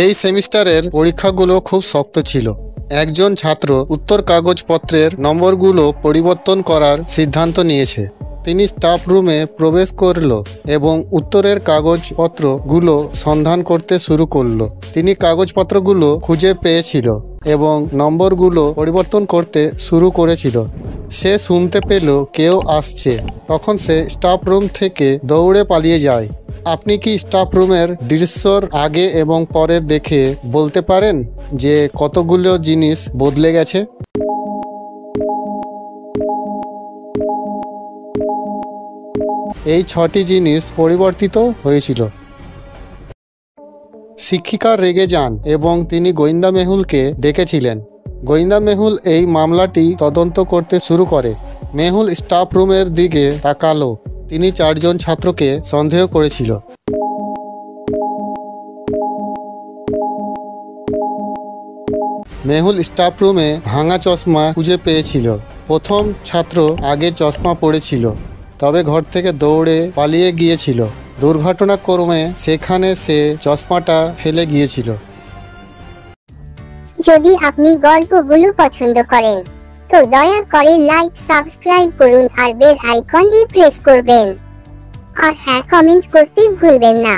এই সেমিস্টারের পরীক্ষাগুলো খুব শক্ত ছিল। একজন ছাত্র উত্তর কাগজপত্রের নম্বরগুলো পরিবর্তন করার সিদ্ধান্ত নিয়েছে। তিনি স্টাফ রুমে প্রবেশ করল এবং উত্তরের কাগজপত্রগুলো সন্ধান করতে শুরু করলো। তিনি কাগজপত্রগুলো খুঁজে পেয়েছিল এবং নম্বরগুলো পরিবর্তন করতে শুরু করেছিল। সে শুনতে পেল কেউ আসছে। তখন সে স্টাফ রুম থেকে দৌড়ে পালিয়ে যায়। আপনি কি স্টাফ রুমের দৃশ্যর আগে এবং পরে দেখে বলতে পারেন যে কতগুলো জিনিস বদলে গেছে? এই 6টি জিনিস পরিবর্তিত হয়েছিল। শিক্ষিকা রেগে যান এবং তিনি গোয়েন্দা মেহুলকে ডেকেছিলেন। গোয়েন্দা মেহুল এই মামলাটি তদন্ত করতে শুরু করে। মেহুল স্টাফ রুমের দিকে তাকালো। তিনি 4 জন ছাত্রকে সন্দেহ করেছিল। মেহুল স্টাফ রুমে ভাঙা চশমা খুঁজে পেয়েছিল। প্রথম ছাত্র আগে চশমা পড়েছিল, তবে ঘর থেকে দৌড়ে পালিয়ে গিয়েছিল। দুর্ঘটনাক্রমে সেখানে সে চশমাটা ফেলে গিয়েছিল। যদি আপনি গল্পগুলো পছন্দ করেন তো দয়া করে লাইক, সাবস্ক্রাইব করুন আর বেল আইকনটি প্রেস করবেন। আর হ্যাঁ, কমেন্ট করতে ভুলবেন না।